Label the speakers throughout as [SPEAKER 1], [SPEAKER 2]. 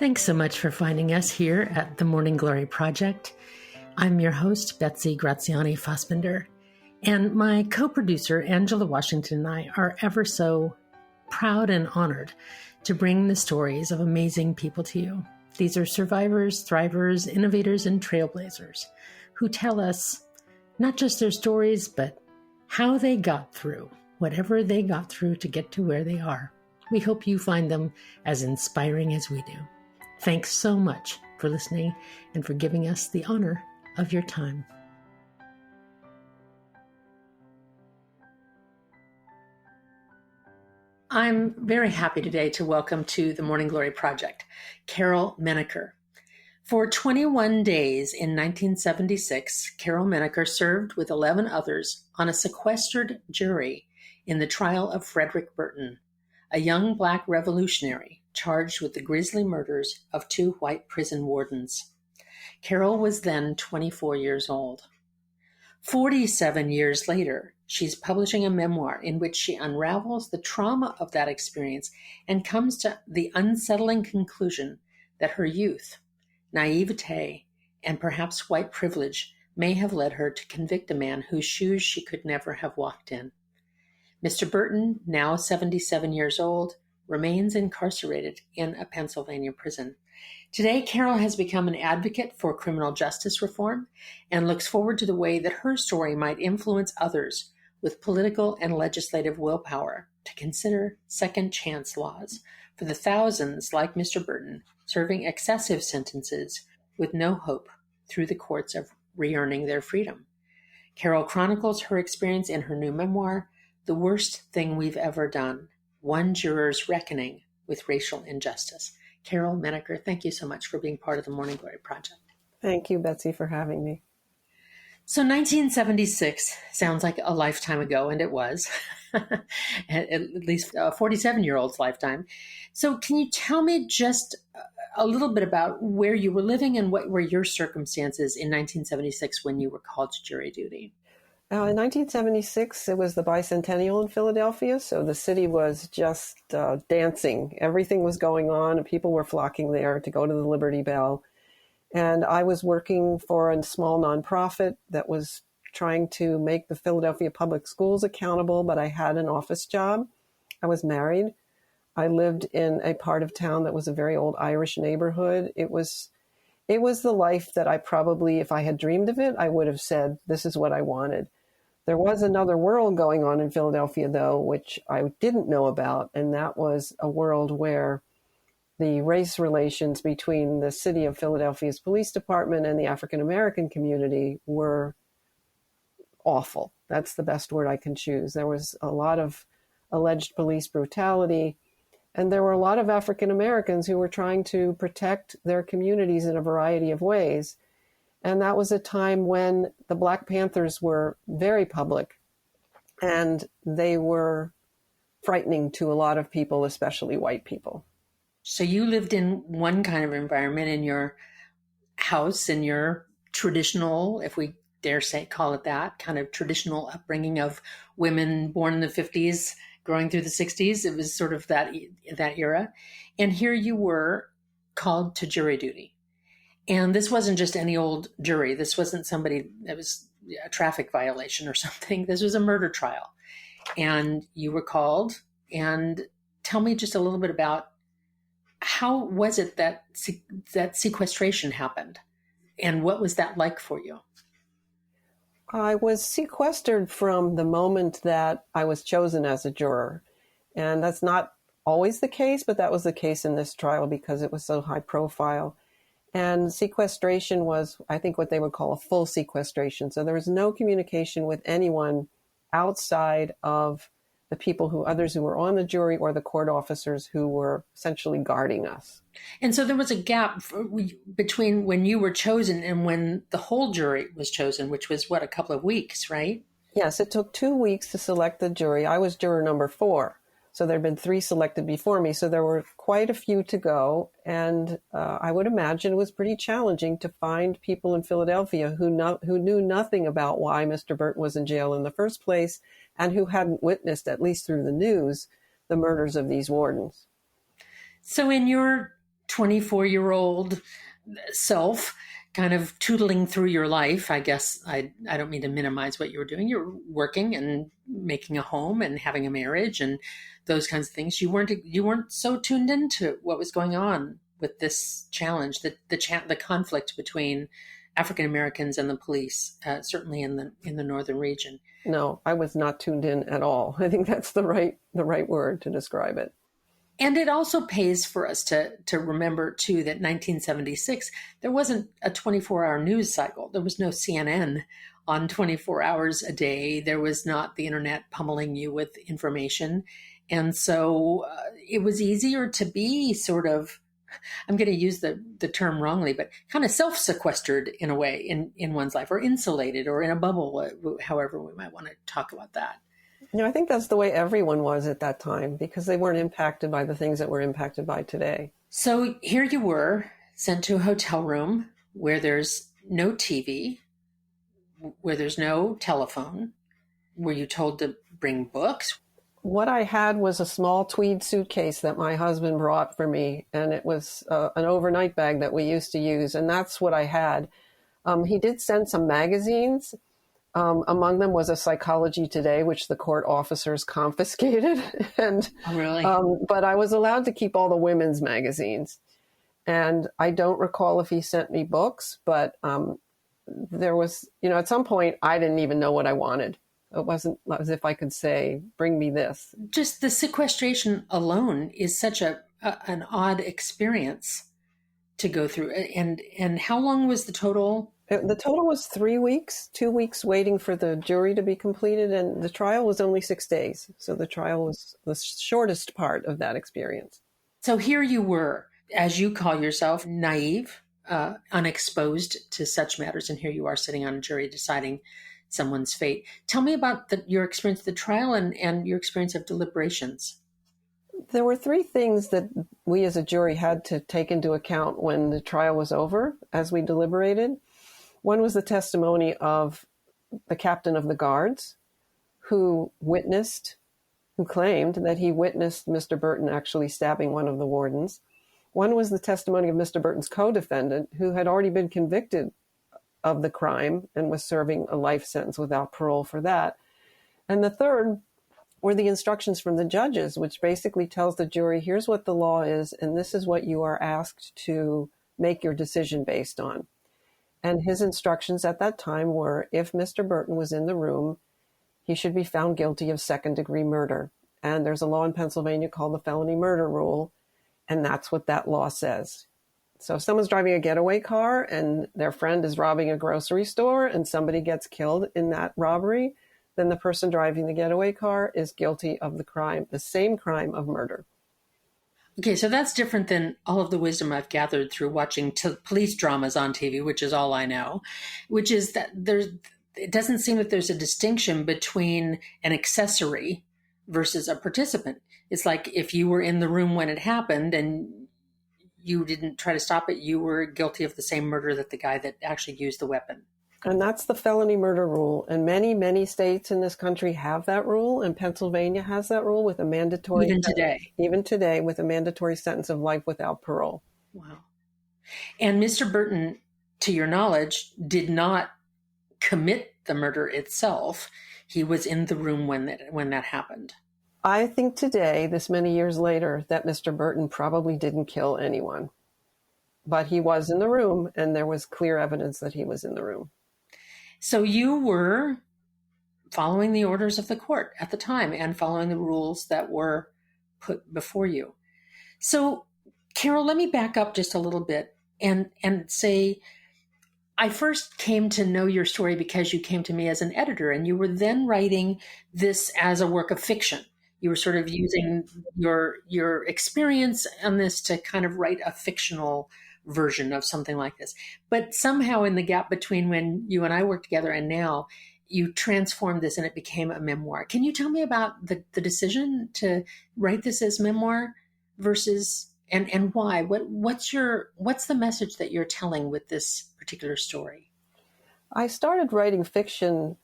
[SPEAKER 1] Thanks so much for finding us here at the Morning Glory Project. I'm your host, Betsy Graziani Fassbender, and my co-producer, Angela Washington, and I are ever so proud and honored to bring the stories of amazing people to you. These are survivors, thrivers, innovators, and trailblazers who tell us not just their stories, but how they got through whatever they got through to get to where they are. We hope you find them as inspiring as we do. Thanks so much for listening and for giving us the honor of your time. I'm very happy today to welcome to the Morning Glory Project, Carol Menaker. For 21 days in 1976, Carol Menaker served with 11 others on a sequestered jury in the trial of Frederick Burton, a young Black revolutionary charged with the grisly murders of 2 white prison wardens. Carol was then 24 years old. 47 years later, she's publishing a memoir in which she unravels the trauma of that experience and comes to the unsettling conclusion that her youth, naïveté, and perhaps white privilege may have led her to convict a man whose shoes she could never have walked in. Mr. Burton, now 77 years old, remains incarcerated in a Pennsylvania prison. Today, Carol has become an advocate for criminal justice reform and looks forward to the way that her story might influence others with political and legislative willpower to consider second chance laws for the thousands like Mr. Burton serving excessive sentences with no hope through the courts of re-earning their freedom. Carol chronicles her experience in her new memoir, The Worst Thing We've Ever Done, One Juror's Reckoning with Racial Injustice. Carol Menaker, thank you so much for being part of the Morning Glory Project.
[SPEAKER 2] Thank you, Betsy, for having me.
[SPEAKER 1] So 1976 sounds like a lifetime ago, and it was, at least a 47-year-old's lifetime. So can you tell me just a little bit about where you were living and what were your circumstances in 1976 when you were called to jury duty?
[SPEAKER 2] In 1976, it was the bicentennial in Philadelphia, so the city was just dancing. Everything was going on, and people were flocking there to go to the Liberty Bell. And I was working for a small nonprofit that was trying to make the Philadelphia public schools accountable, but I had an office job. I was married. I lived in a part of town that was a very old Irish neighborhood. It was the life that I probably, if I had dreamed of it, I would have said, this is what I wanted. There was another world going on in Philadelphia, though, which I didn't know about, and that was a world where the race relations between the city of Philadelphia's police department and the African-American community were awful. That's the best word I can choose. There was a lot of alleged police brutality, and there were a lot of African-Americans who were trying to protect their communities in a variety of ways. And that was a time when the Black Panthers were very public, and they were frightening to a lot of people, especially white people.
[SPEAKER 1] So you lived in one kind of environment in your house, in your traditional, if we dare say, call it that, kind of traditional upbringing of women born in the 50s, growing through the 60s. It was sort of that era. And here you were called to jury duty. And this wasn't just any old jury. This wasn't somebody that was a traffic violation or something. This was a murder trial. And you were called. And tell me just a little bit about how was it that sequestration happened? And what was that like for you?
[SPEAKER 2] I was sequestered from the moment that I was chosen as a juror. And that's not always the case, but that was the case in this trial because it was so high profile. And sequestration was, I think, what they would call a full sequestration. So there was no communication with anyone outside of the others who were on the jury or the court officers who were essentially guarding us.
[SPEAKER 1] And so there was a gap between when you were chosen and when the whole jury was chosen, which was, a couple of weeks, right?
[SPEAKER 2] Yes, it took 2 weeks to select the jury. I was juror number 4. So there had been 3 selected before me. So there were quite a few to go. And I would imagine it was pretty challenging to find people in Philadelphia who knew nothing about why Mr. Burton was in jail in the first place and who hadn't witnessed, at least through the news, the murders of these wardens.
[SPEAKER 1] So in your 24-year-old self kind of tootling through your life. I guess I don't mean to minimize what you were doing. You're working and making a home and having a marriage and those kinds of things. You weren't so tuned into what was going on with this challenge, the conflict between African Americans and the police, certainly in the northern region.
[SPEAKER 2] No, I was not tuned in at all. I think that's the right word to describe it.
[SPEAKER 1] And it also pays for us to remember, too, that 1976, there wasn't a 24-hour news cycle. There was no CNN on 24 hours a day. There was not the internet pummeling you with information. And so it was easier to be sort of, I'm going to use the term wrongly, but kind of self-sequestered in a way in one's life, or insulated, or in a bubble, however we might want to talk about that.
[SPEAKER 2] I think that's the way everyone was at that time, because they weren't impacted by the things that we're impacted by today.
[SPEAKER 1] So here you were, sent to a hotel room where there's no TV, where there's no telephone. Were you told to bring books?
[SPEAKER 2] What I had was a small tweed suitcase that my husband brought for me, and it was an overnight bag that we used to use, and that's what I had. He did send some magazines. Among them was a Psychology Today, which the court officers confiscated. And
[SPEAKER 1] oh, really?
[SPEAKER 2] But I was allowed to keep all the women's magazines. And I don't recall if he sent me books, but there was, at some point, I didn't even know what I wanted. It wasn't as if I could say, bring me this.
[SPEAKER 1] Just the sequestration alone is such an odd experience to go through. And how long was the total?
[SPEAKER 2] The total was 3 weeks, 2 weeks waiting for the jury to be completed, and the trial was only 6 days. So the trial was the shortest part of that experience.
[SPEAKER 1] So here you were, as you call yourself, naive, unexposed to such matters, and here you are sitting on a jury deciding someone's fate. Tell me about your experience of the trial and your experience of deliberations.
[SPEAKER 2] There were 3 things that we as a jury had to take into account when the trial was over as we deliberated. One was the testimony of the captain of the guards who claimed that he witnessed Mr. Burton actually stabbing one of the wardens. One was the testimony of Mr. Burton's co-defendant, who had already been convicted of the crime and was serving a life sentence without parole for that. And the third were the instructions from the judges, which basically tells the jury, here's what the law is, and this is what you are asked to make your decision based on. And his instructions at that time were, if Mr. Burton was in the room, he should be found guilty of second-degree murder. And there's a law in Pennsylvania called the felony murder rule, and that's what that law says. So if someone's driving a getaway car and their friend is robbing a grocery store and somebody gets killed in that robbery, then the person driving the getaway car is guilty of the crime, the same crime of murder.
[SPEAKER 1] Okay, so that's different than all of the wisdom I've gathered through watching police dramas on TV, which is all I know, which is that it doesn't seem that there's a distinction between an accessory versus a participant. It's like if you were in the room when it happened and you didn't try to stop it, you were guilty of the same murder that the guy that actually used the weapon.
[SPEAKER 2] And that's the felony murder rule. And many, many states in this country have that rule. And Pennsylvania has that rule with a mandatory... Even today, with a mandatory sentence of life without parole.
[SPEAKER 1] Wow. And Mr. Burton, to your knowledge, did not commit the murder itself. He was in the room when that happened.
[SPEAKER 2] I think today, this many years later, that Mr. Burton probably didn't kill anyone. But he was in the room, and there was clear evidence that he was in the room.
[SPEAKER 1] So you were following the orders of the court at the time and following the rules that were put before you. So, Carol, let me back up just a little bit and say, I first came to know your story because you came to me as an editor, and you were then writing this as a work of fiction. You were sort of using your experience on this to kind of write a fictional version of something like this. But somehow in the gap between when you and I worked together and now, you transformed this and it became a memoir. Can you tell me about the decision to write this as memoir versus, and why? What's the message that you're telling with this particular story?
[SPEAKER 2] I started writing fiction.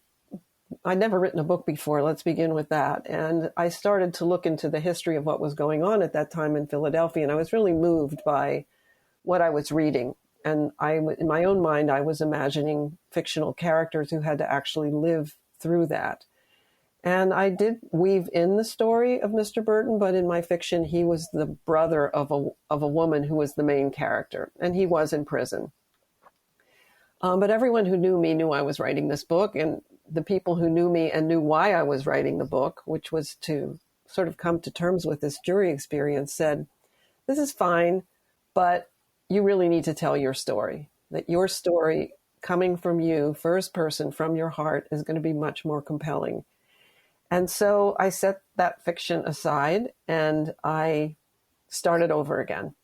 [SPEAKER 2] I'd never written a book before. Let's begin with that. And I started to look into the history of what was going on at that time in Philadelphia. And I was really moved by what I was reading. And in my own mind, I was imagining fictional characters who had to actually live through that. And I did weave in the story of Mr. Burton, but in my fiction, he was the brother of a woman who was the main character, and he was in prison. But everyone who knew me knew I was writing this book, and the people who knew me and knew why I was writing the book, which was to sort of come to terms with this jury experience, said, this is fine, but you really need to tell your story, that your story coming from you, first person, from your heart, is going to be much more compelling. And so I set that fiction aside and I started over again.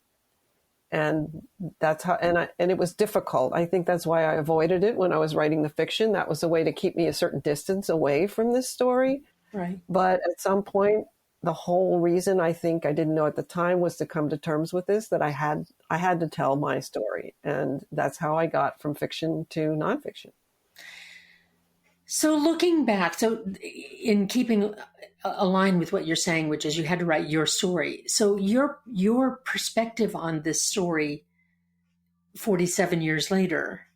[SPEAKER 2] And that's how, and it was difficult. I think that's why I avoided it when I was writing the fiction. That was a way to keep me a certain distance away from this story.
[SPEAKER 1] Right.
[SPEAKER 2] But at some point, the whole reason I think I didn't know at the time was to come to terms with this, that I had to tell my story. And that's how I got from fiction to nonfiction.
[SPEAKER 1] So looking back, so in keeping aligned with what you're saying, which is you had to write your story. So your perspective on this story 47 years later,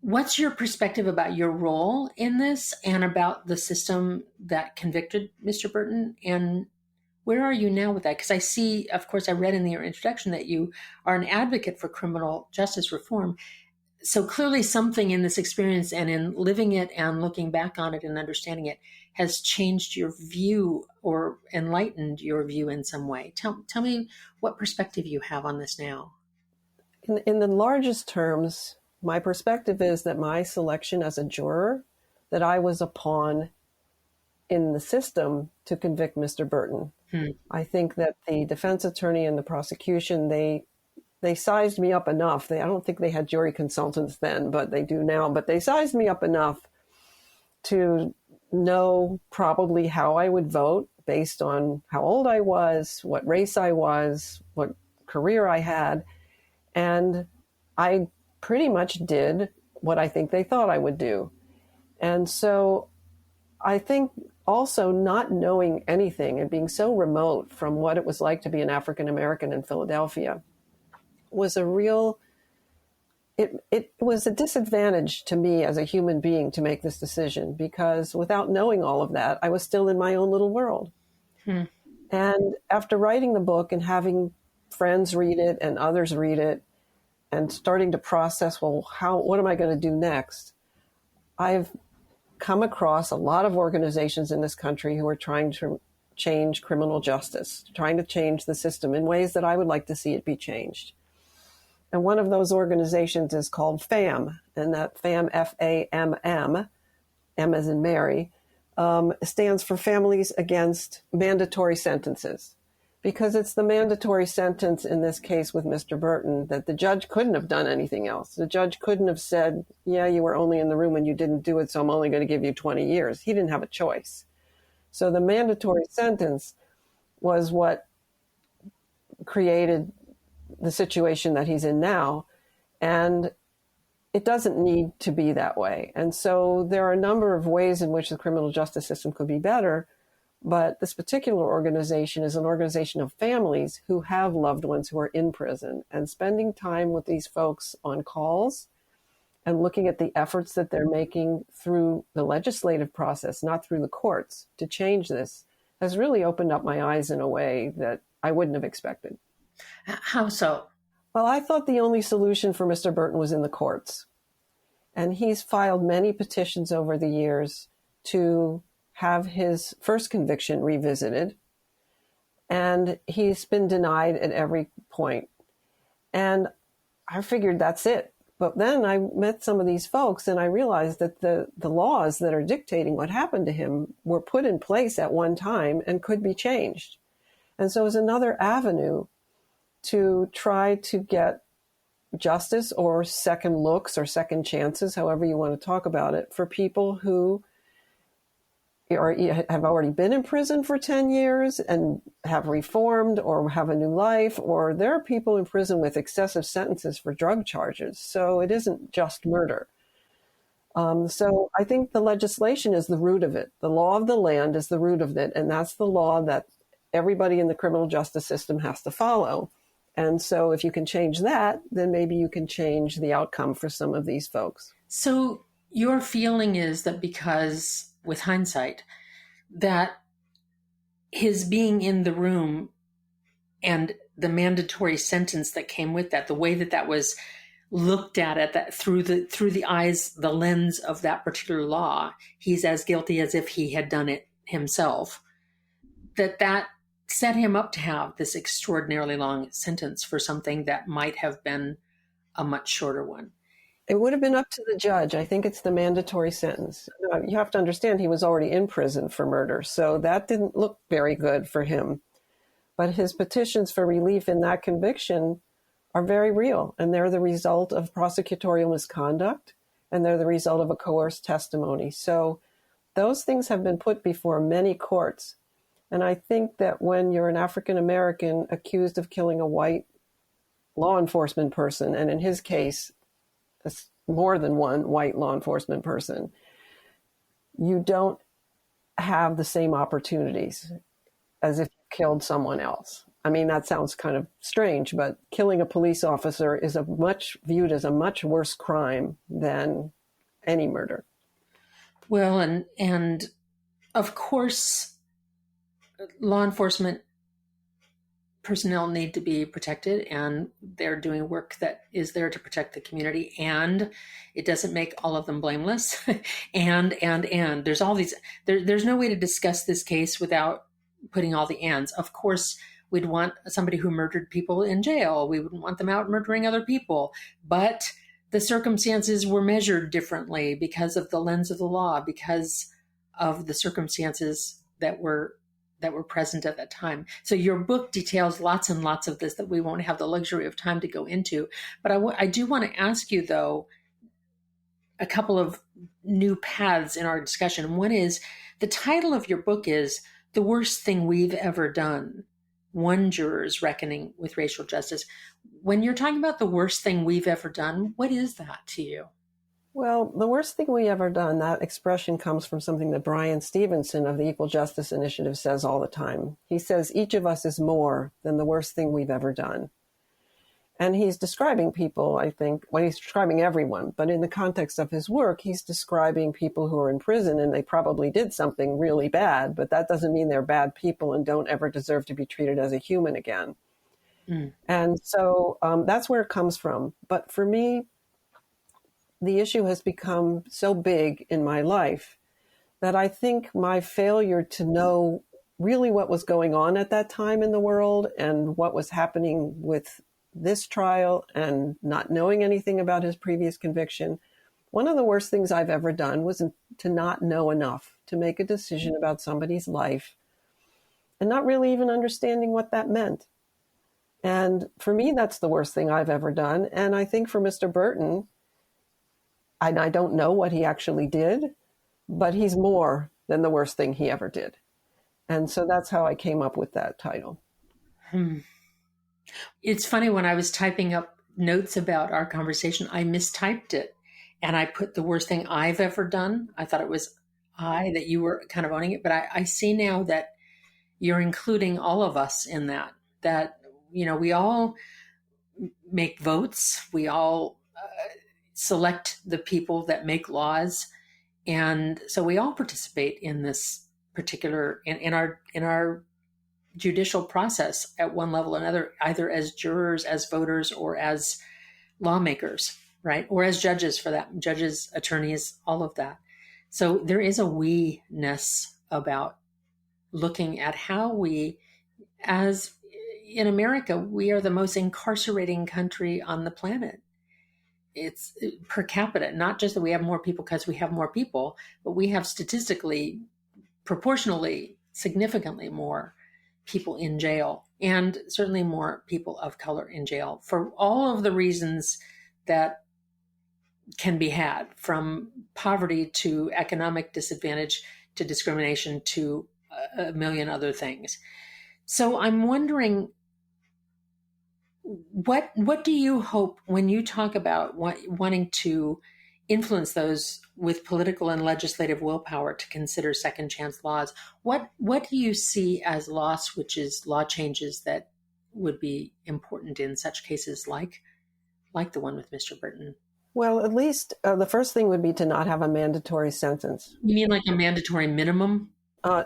[SPEAKER 1] what's your perspective about your role in this and about the system that convicted Mr. Burton? And where are you now with that? Because I see, of course, I read in your introduction that you are an advocate for criminal justice reform. So clearly something in this experience and in living it and looking back on it and understanding it has changed your view or enlightened your view in some way. Tell me what perspective you have on this now.
[SPEAKER 2] In the largest terms, my perspective is that my selection as a juror, that I was a pawn in the system to convict Mr. Burton. I think that the defense attorney and the prosecution, they sized me up enough. I don't think they had jury consultants then, but they do now. But they sized me up enough to know probably how I would vote based on how old I was, what race I was, what career I had. And I pretty much did what I think they thought I would do. And so I think also not knowing anything and being so remote from what it was like to be an African American in Philadelphia was it was a disadvantage to me as a human being to make this decision, because without knowing all of that, I was still in my own little world. And after writing the book and having friends read it and others read it and starting to process, well, what am I going to do next? I've come across a lot of organizations in this country who are trying to change criminal justice, trying to change the system in ways that I would like to see it be changed. And one of those organizations is called FAMM, and that FAMM, F-A-M-M, M as in Mary, stands for Families Against Mandatory Sentences, because it's the mandatory sentence in this case with Mr. Burton that the judge couldn't have done anything else. The judge couldn't have said, yeah, you were only in the room and you didn't do it, so I'm only going to give you 20 years. He didn't have a choice. So the mandatory sentence was what created the situation that he's in now. And it doesn't need to be that way. And so there are a number of ways in which the criminal justice system could be better. But this particular organization is an organization of families who have loved ones who are in prison, and spending time with these folks on calls and looking at the efforts that they're making through the legislative process, not through the courts, to change this has really opened up my eyes in a way that I wouldn't have expected.
[SPEAKER 1] How so?
[SPEAKER 2] Well, I thought the only solution for Mr. Burton was in the courts. And he's filed many petitions over the years to have his first conviction revisited. And he's been denied at every point. And I figured that's it. But then I met some of these folks and I realized that the laws that are dictating what happened to him were put in place at one time and could be changed. And so it was another avenue to try to get justice or second looks or second chances, however you want to talk about it, for people who have already been in prison for 10 years and have reformed or have a new life, or there are people in prison with excessive sentences for drug charges. So it isn't just murder. So I think the legislation is the root of it. The law of the land is the root of it. And that's the law that everybody in the criminal justice system has to follow. And so if you can change that, then maybe you can change the outcome for some of these folks.
[SPEAKER 1] So your feeling is that because, with hindsight, that his being in the room and the mandatory sentence that came with that, the way that that was looked at that through the eyes, the lens of that particular law, he's as guilty as if he had done it himself, that set him up to have this extraordinarily long sentence for something that might have been a much shorter one.
[SPEAKER 2] It would have been up to the judge. I think it's the mandatory sentence. You have to understand he was already in prison for murder, so that didn't look very good for him. But his petitions for relief in that conviction are very real, and they're the result of prosecutorial misconduct, and they're the result of a coerced testimony. So those things have been put before many courts. And I think that when you're an African American accused of killing a white law enforcement person, and in his case, more than one white law enforcement person, you don't have the same opportunities as if you killed someone else. I mean, that sounds kind of strange, but killing a police officer is viewed as a much worse crime than any murder.
[SPEAKER 1] Well, and of course, law enforcement personnel need to be protected, and they're doing work that is there to protect the community, and it doesn't make all of them blameless. and there's all these, there's no way to discuss this case without putting all the ands. Of course, we'd want somebody who murdered people in jail. We wouldn't want them out murdering other people, but the circumstances were measured differently because of the lens of the law, because of the circumstances that were present at that time. So your book details lots and lots of this that we won't have the luxury of time to go into. But I do want to ask you, though, a couple of new paths in our discussion. One is, the title of your book is The Worst Thing We've Ever Done, One Juror's Reckoning with Racial Justice. When you're talking about the worst thing we've ever done, what is that to you?
[SPEAKER 2] Well, the worst thing we ever done, that expression comes from something that Brian Stevenson of the Equal Justice Initiative says all the time. He says, each of us is more than the worst thing we've ever done. And he's describing people, I think, well, he's describing everyone, but in the context of his work, he's describing people who are in prison and they probably did something really bad, but that doesn't mean they're bad people and don't ever deserve to be treated as a human again. Mm. And so that's where it comes from. But for me, the issue has become so big in my life that I think my failure to know really what was going on at that time in the world and what was happening with this trial and not knowing anything about his previous conviction, one of the worst things I've ever done was to not know enough to make a decision about somebody's life and not really even understanding what that meant. And for me, that's the worst thing I've ever done. And I think for Mr. Burton, and I don't know what he actually did, but he's more than the worst thing he ever did. And so that's how I came up with that title.
[SPEAKER 1] It's funny, when I was typing up notes about our conversation, I mistyped it and I put the worst thing I've ever done. I thought it was that you were kind of owning it, but I see now that you're including all of us in that, we all make votes. We all select the people that make laws. And so we all participate in this particular, in our judicial process at one level or another, either as jurors, as voters, or as lawmakers, right? Or as judges, for that, judges, attorneys, all of that. So there is a we-ness about looking at how we, as in America, we are the most incarcerating country on the planet. It's per capita, not just that we have more people because we have more people, but we have statistically, proportionally, significantly more people in jail, and certainly more people of color in jail, for all of the reasons that can be had, from poverty to economic disadvantage to discrimination to a million other things. So I'm wondering, what do you hope, when you talk about wanting to influence those with political and legislative willpower to consider second chance laws, what do you see as law switches, law changes that would be important in such cases like the one with Mr. Burton?
[SPEAKER 2] Well, at least the first thing would be to not have a mandatory sentence.
[SPEAKER 1] You mean like a mandatory minimum?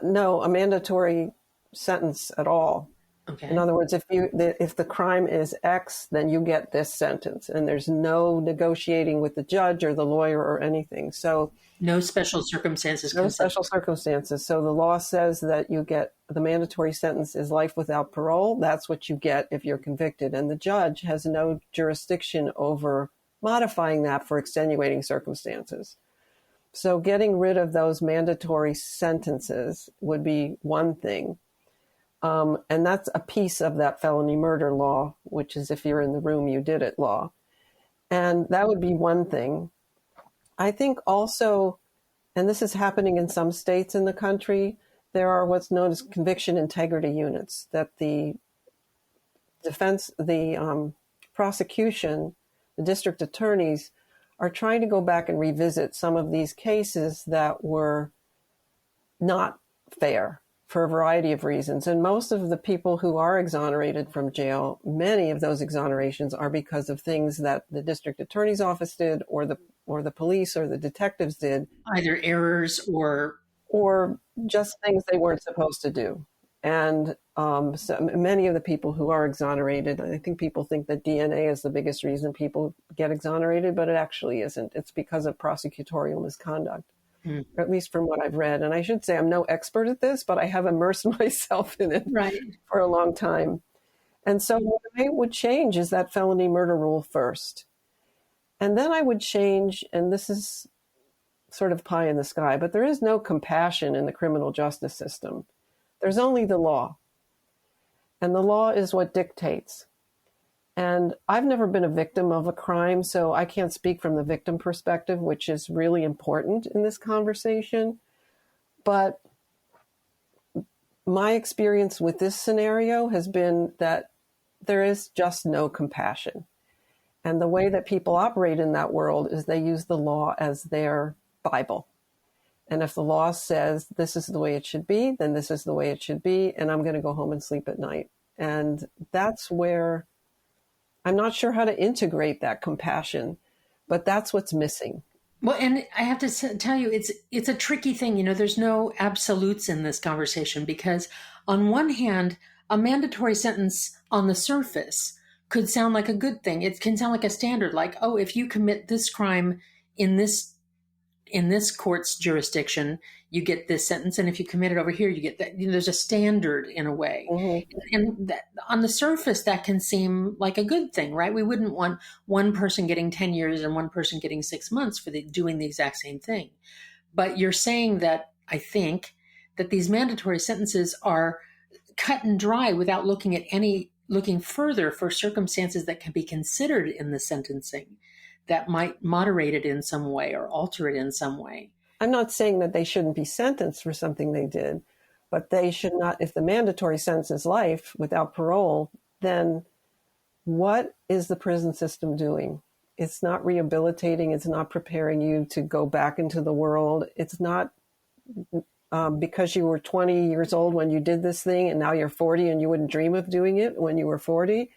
[SPEAKER 2] No, a mandatory sentence at all.
[SPEAKER 1] Okay.
[SPEAKER 2] In other words, if the crime is X, then you get this sentence, and there's no negotiating with the judge or the lawyer or anything. So
[SPEAKER 1] no special circumstances.
[SPEAKER 2] No special circumstances. So the law says that you get the mandatory sentence is life without parole. That's what you get if you're convicted, and the judge has no jurisdiction over modifying that for extenuating circumstances. So getting rid of those mandatory sentences would be one thing. And that's a piece of that felony murder law, which is if you're in the room, you did it law. And that would be one thing. I think also, and this is happening in some states in the country, there are what's known as conviction integrity units that the defense, the prosecution, the district attorneys are trying to go back and revisit some of these cases that were not fair for a variety of reasons. And most of the people who are exonerated from jail, many of those exonerations are because of things that the district attorney's office did or the police or the detectives did.
[SPEAKER 1] Either errors or
[SPEAKER 2] just things they weren't supposed to do. And so many of the people who are exonerated, I think people think that DNA is the biggest reason people get exonerated, but it actually isn't. It's because of prosecutorial misconduct. Or at least from what I've read. And I should say I'm no expert at this, but I have immersed myself in it for a long time. And so what I would change is that felony murder rule first. And then I would change, and this is sort of pie in the sky, but there is no compassion in the criminal justice system. There's only the law. And the law is what dictates. And I've never been a victim of a crime, so I can't speak from the victim perspective, which is really important in this conversation. But my experience with this scenario has been that there is just no compassion. And the way that people operate in that world is they use the law as their Bible. And if the law says this is the way it should be, then this is the way it should be, and I'm going to go home and sleep at night. And that's where I'm not sure how to integrate that compassion, but that's what's missing.
[SPEAKER 1] Well, and I have to tell you, it's a tricky thing. You know, there's no absolutes in this conversation because on one hand, a mandatory sentence on the surface could sound like a good thing. It can sound like a standard, like, oh, if you commit this crime in this court's jurisdiction, you get this sentence. And if you commit it over here, you get that. You know, there's a standard in a way. Mm-hmm. And that, on the surface, that can seem like a good thing, right? We wouldn't want one person getting 10 years and one person getting 6 months for doing the exact same thing. But you're saying that, I think, that these mandatory sentences are cut and dry without looking further for circumstances that can be considered in the sentencing that might moderate it in some way or alter it in some way.
[SPEAKER 2] I'm not saying that they shouldn't be sentenced for something they did, but they should not, if the mandatory sentence is life without parole, then what is the prison system doing? It's not rehabilitating. It's not preparing you to go back into the world. It's not because you were 20 years old when you did this thing and now you're 40 and you wouldn't dream of doing it when you were 40.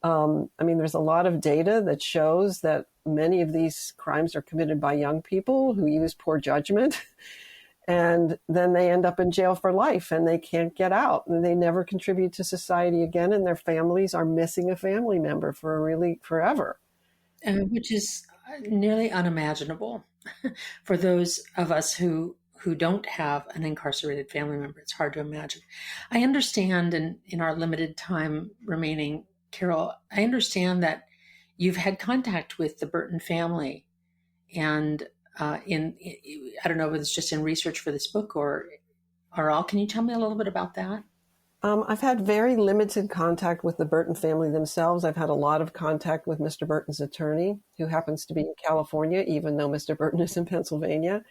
[SPEAKER 2] I mean, there's a lot of data that shows that many of these crimes are committed by young people who use poor judgment, and then they end up in jail for life and they can't get out and they never contribute to society again, and their families are missing a family member for really forever.
[SPEAKER 1] Which is nearly unimaginable for those of us who don't have an incarcerated family member. It's hard to imagine. I understand, and in our limited time remaining, Carol, I understand that you've had contact with the Burton family, and I don't know if it's just in research for this book or all. Can you tell me a little bit about that?
[SPEAKER 2] I've had very limited contact with the Burton family themselves. I've had a lot of contact with Mr. Burton's attorney, who happens to be in California, even though Mr. Burton is in Pennsylvania.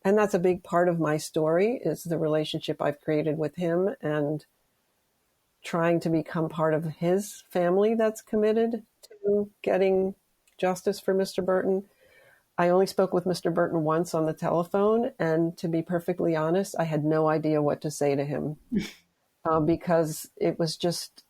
[SPEAKER 2] And that's a big part of my story, is the relationship I've created with him and trying to become part of his family that's committed to getting justice for Mr. Burton. I only spoke with Mr. Burton once on the telephone, and to be perfectly honest, I had no idea what to say to him because it was just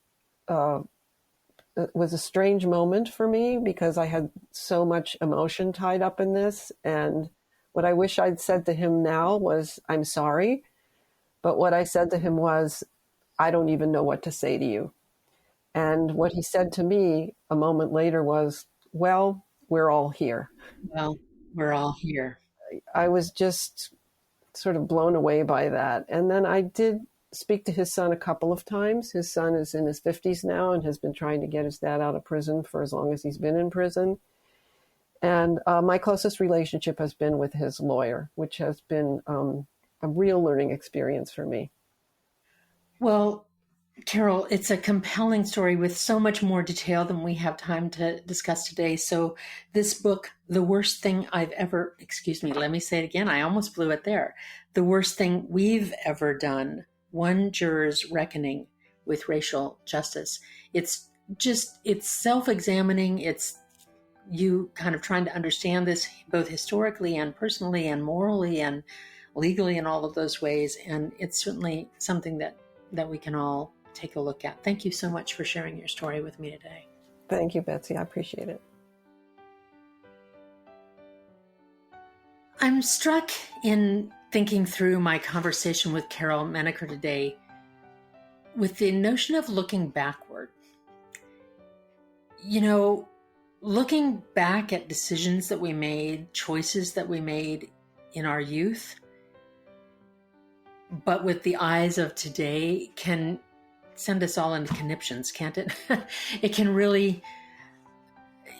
[SPEAKER 2] it was a strange moment for me because I had so much emotion tied up in this. And what I wish I'd said to him now was, I'm sorry. But what I said to him was, I don't even know what to say to you. And what he said to me a moment later was, well, we're all here.
[SPEAKER 1] Well, we're all here.
[SPEAKER 2] I was just sort of blown away by that. And then I did speak to his son a couple of times. His son is in his 50s now and has been trying to get his dad out of prison for as long as he's been in prison. And my closest relationship has been with his lawyer, which has been a real learning experience for me.
[SPEAKER 1] Well, Carol, it's a compelling story with so much more detail than we have time to discuss today. So this book, The Worst Thing I've Ever, let me say it again. I almost blew it there. The Worst Thing We've Ever Done, One Juror's Reckoning with Racial Justice. It's self-examining. It's you kind of trying to understand this both historically and personally and morally and legally in all of those ways. And it's certainly something that we can all take a look at. Thank you so much for sharing your story with me today.
[SPEAKER 2] Thank you, Betsy. I appreciate it.
[SPEAKER 1] I'm struck in thinking through my conversation with Carol Menaker today with the notion of looking backward. You know, looking back at decisions that we made, choices that we made in our youth, but with the eyes of today can send us all into conniptions, can't it? It can really,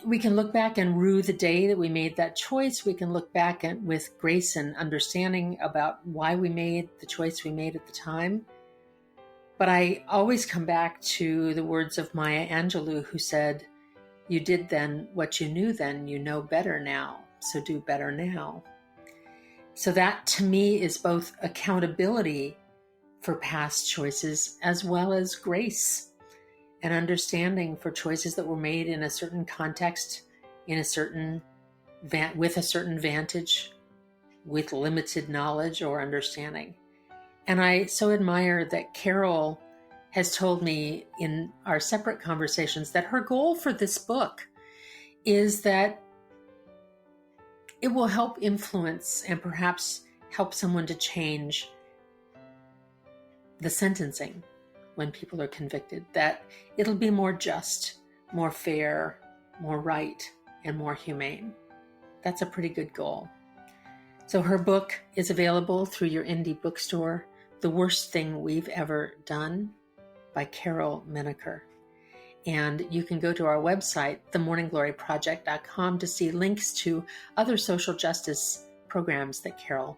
[SPEAKER 1] we can look back and rue the day that we made that choice. We can look back with grace and understanding about why we made the choice we made at the time. But I always come back to the words of Maya Angelou, who said, "You did then what you knew then, you know better now, so do better now." So that to me is both accountability for past choices as well as grace and understanding for choices that were made in a certain context, in a certain with a certain vantage, with limited knowledge or understanding. And I so admire that Carol has told me in our separate conversations that her goal for this book is that it will help influence and perhaps help someone to change the sentencing when people are convicted, that it'll be more just, more fair, more right, and more humane. That's a pretty good goal. So her book is available through your indie bookstore, The Worst Thing We've Ever Done by Carol Menaker. And you can go to our website, themorninggloryproject.com, to see links to other social justice programs that Carol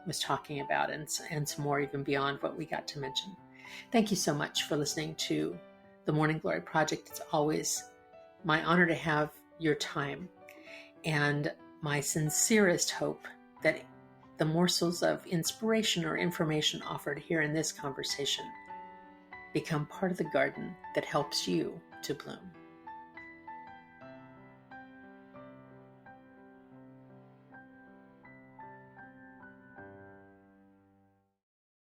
[SPEAKER 1] was talking about and some more even beyond what we got to mention. Thank you so much for listening to the Morning Glory Project. It's always my honor to have your time and my sincerest hope that the morsels of inspiration or information offered here in this conversation become part of the garden that helps you to bloom.